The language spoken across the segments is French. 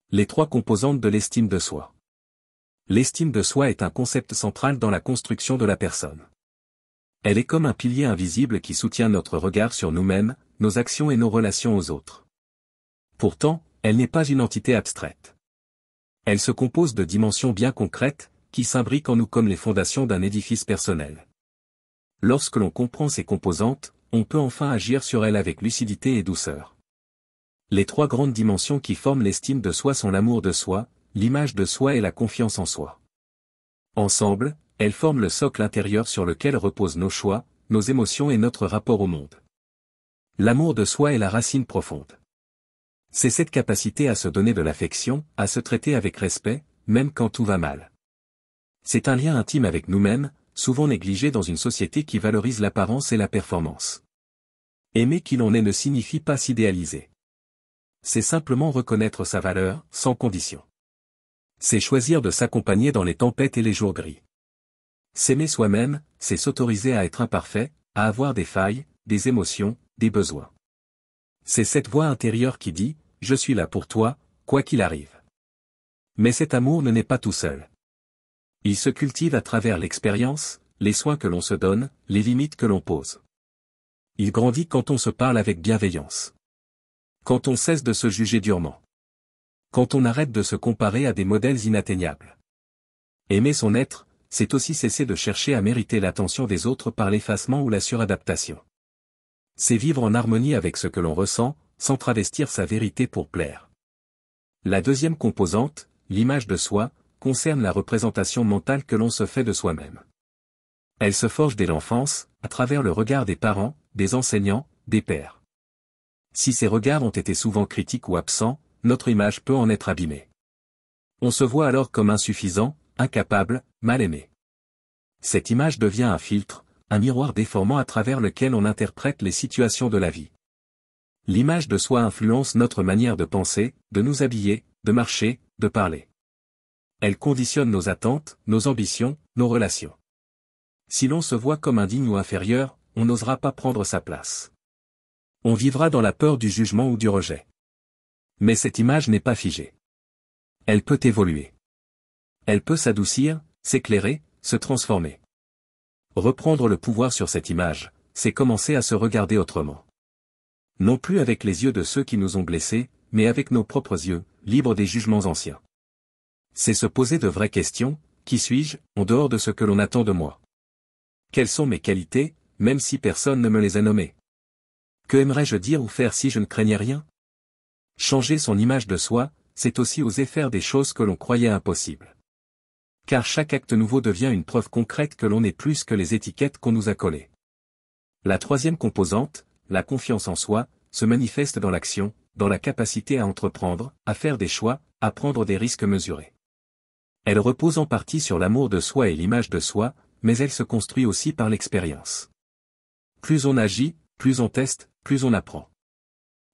Les trois composantes de l'estime de soi. L'estime de soi est un concept central dans la construction de la personne. Elle est comme un pilier invisible qui soutient notre regard sur nous-mêmes, nos actions et nos relations aux autres. Pourtant, elle n'est pas une entité abstraite. Elle se compose de dimensions bien concrètes, qui s'imbriquent en nous comme les fondations d'un édifice personnel. Lorsque l'on comprend ces composantes, on peut enfin agir sur elles avec lucidité et douceur. Les trois grandes dimensions qui forment l'estime de soi sont l'amour de soi, l'image de soi et la confiance en soi. Ensemble, elles forment le socle intérieur sur lequel reposent nos choix, nos émotions et notre rapport au monde. L'amour de soi est la racine profonde. C'est cette capacité à se donner de l'affection, à se traiter avec respect, même quand tout va mal. C'est un lien intime avec nous-mêmes, souvent négligé dans une société qui valorise l'apparence et la performance. Aimer qui l'on est ne signifie pas s'idéaliser. C'est simplement reconnaître sa valeur, sans condition. C'est choisir de s'accompagner dans les tempêtes et les jours gris. S'aimer soi-même, c'est s'autoriser à être imparfait, à avoir des failles, des émotions, des besoins. C'est cette voix intérieure qui dit « Je suis là pour toi, quoi qu'il arrive ». Mais cet amour ne naît pas tout seul. Il se cultive à travers l'expérience, les soins que l'on se donne, les limites que l'on pose. Il grandit quand on se parle avec bienveillance. Quand on cesse de se juger durement. Quand on arrête de se comparer à des modèles inatteignables. Aimer son être, c'est aussi cesser de chercher à mériter l'attention des autres par l'effacement ou la suradaptation. C'est vivre en harmonie avec ce que l'on ressent, sans travestir sa vérité pour plaire. La deuxième composante, l'image de soi, concerne la représentation mentale que l'on se fait de soi-même. Elle se forge dès l'enfance, à travers le regard des parents, des enseignants, des pairs. Si ces regards ont été souvent critiques ou absents, notre image peut en être abîmée. On se voit alors comme insuffisant, incapable, mal aimé. Cette image devient un filtre, un miroir déformant à travers lequel on interprète les situations de la vie. L'image de soi influence notre manière de penser, de nous habiller, de marcher, de parler. Elle conditionne nos attentes, nos ambitions, nos relations. Si l'on se voit comme indigne ou inférieur, on n'osera pas prendre sa place. On vivra dans la peur du jugement ou du rejet. Mais cette image n'est pas figée. Elle peut évoluer. Elle peut s'adoucir, s'éclairer, se transformer. Reprendre le pouvoir sur cette image, c'est commencer à se regarder autrement. Non plus avec les yeux de ceux qui nous ont blessés, mais avec nos propres yeux, libres des jugements anciens. C'est se poser de vraies questions, qui suis-je, en dehors de ce que l'on attend de moi? Quelles sont mes qualités, même si personne ne me les a nommées? Que aimerais-je dire ou faire si je ne craignais rien? Changer son image de soi, c'est aussi oser faire des choses que l'on croyait impossibles. Car chaque acte nouveau devient une preuve concrète que l'on est plus que les étiquettes qu'on nous a collées. La troisième composante, la confiance en soi, se manifeste dans l'action, dans la capacité à entreprendre, à faire des choix, à prendre des risques mesurés. Elle repose en partie sur l'amour de soi et l'image de soi, mais elle se construit aussi par l'expérience. Plus on agit, plus on teste, plus on apprend.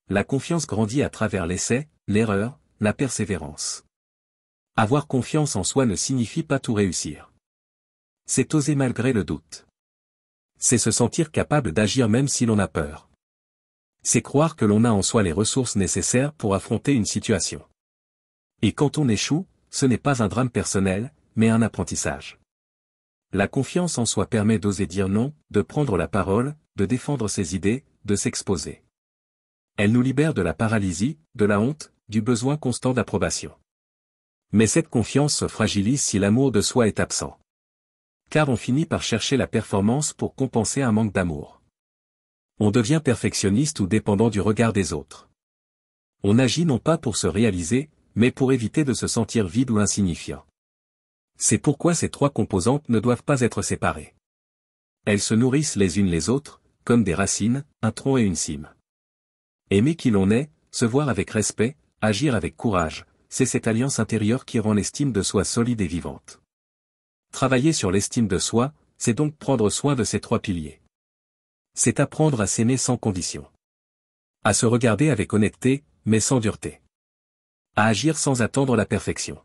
La confiance grandit à travers l'essai, l'erreur, la persévérance. Avoir confiance en soi ne signifie pas tout réussir. C'est oser malgré le doute. C'est se sentir capable d'agir même si l'on a peur. C'est croire que l'on a en soi les ressources nécessaires pour affronter une situation. Et quand on échoue, ce n'est pas un drame personnel, mais un apprentissage. La confiance en soi permet d'oser dire non, de prendre la parole, de défendre ses idées, de s'exposer. Elle nous libère de la paralysie, de la honte, du besoin constant d'approbation. Mais cette confiance se fragilise si l'amour de soi est absent. Car on finit par chercher la performance pour compenser un manque d'amour. On devient perfectionniste ou dépendant du regard des autres. On agit non pas pour se réaliser, mais pour éviter de se sentir vide ou insignifiant. C'est pourquoi ces trois composantes ne doivent pas être séparées. Elles se nourrissent les unes les autres, comme des racines, un tronc et une cime. Aimer qui l'on est, se voir avec respect, agir avec courage, c'est cette alliance intérieure qui rend l'estime de soi solide et vivante. Travailler sur l'estime de soi, c'est donc prendre soin de ces trois piliers. C'est apprendre à s'aimer sans condition. À se regarder avec honnêteté, mais sans dureté. À agir sans attendre la perfection.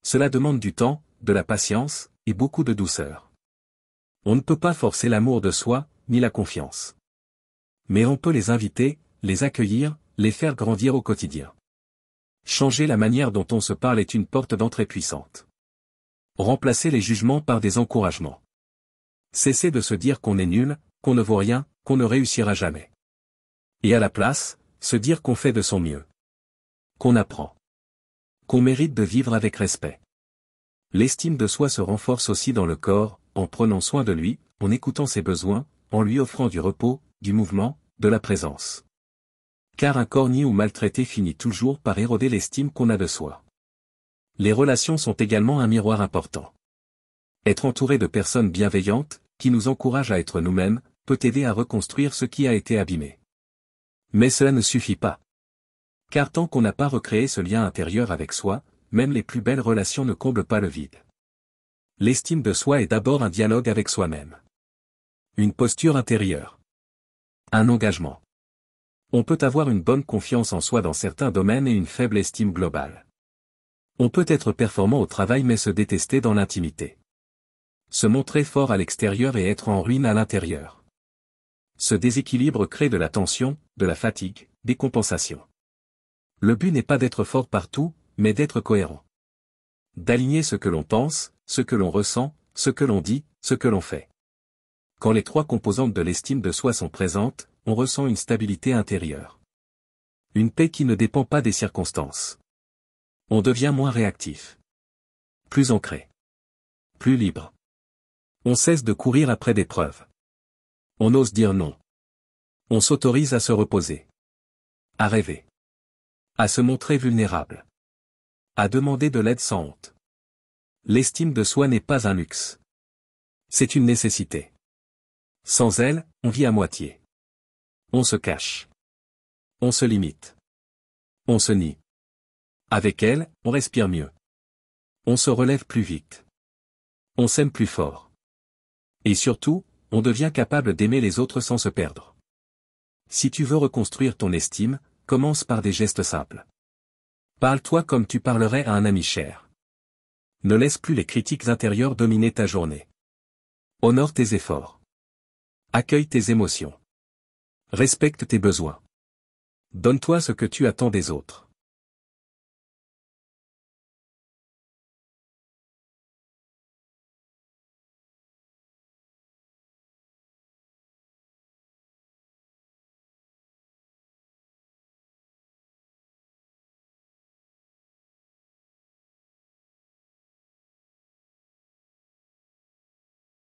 Cela demande du temps, de la patience, et beaucoup de douceur. On ne peut pas forcer l'amour de soi, ni la confiance. Mais on peut les inviter, les accueillir, les faire grandir au quotidien. Changer la manière dont on se parle est une porte d'entrée puissante. Remplacer les jugements par des encouragements. Cesser de se dire qu'on est nul, qu'on ne vaut rien, qu'on ne réussira jamais. Et à la place, se dire qu'on fait de son mieux. Qu'on apprend. Qu'on mérite de vivre avec respect. L'estime de soi se renforce aussi dans le corps, en prenant soin de lui, en écoutant ses besoins, en lui offrant du repos, du mouvement, de la présence. Car un corps niais ou maltraité finit toujours par éroder l'estime qu'on a de soi. Les relations sont également un miroir important. Être entouré de personnes bienveillantes, qui nous encouragent à être nous-mêmes, peut aider à reconstruire ce qui a été abîmé. Mais cela ne suffit pas. Car tant qu'on n'a pas recréé ce lien intérieur avec soi, même les plus belles relations ne comblent pas le vide. L'estime de soi est d'abord un dialogue avec soi-même. Une posture intérieure. Un engagement. On peut avoir une bonne confiance en soi dans certains domaines et une faible estime globale. On peut être performant au travail mais se détester dans l'intimité. Se montrer fort à l'extérieur et être en ruine à l'intérieur. Ce déséquilibre crée de la tension, de la fatigue, des compensations. Le but n'est pas d'être fort partout, mais d'être cohérent. D'aligner ce que l'on pense, ce que l'on ressent, ce que l'on dit, ce que l'on fait. Quand les trois composantes de l'estime de soi sont présentes, on ressent une stabilité intérieure. Une paix qui ne dépend pas des circonstances. On devient moins réactif. Plus ancré. Plus libre. On cesse de courir après des preuves. On ose dire non. On s'autorise à se reposer. À rêver. À se montrer vulnérable. À demander de l'aide sans honte. L'estime de soi n'est pas un luxe. C'est une nécessité. Sans elle, on vit à moitié. On se cache. On se limite. On se nie. Avec elle, on respire mieux. On se relève plus vite. On s'aime plus fort. Et surtout, on devient capable d'aimer les autres sans se perdre. Si tu veux reconstruire ton estime, commence par des gestes simples. Parle-toi comme tu parlerais à un ami cher. Ne laisse plus les critiques intérieures dominer ta journée. Honore tes efforts. Accueille tes émotions. Respecte tes besoins. Donne-toi ce que tu attends des autres.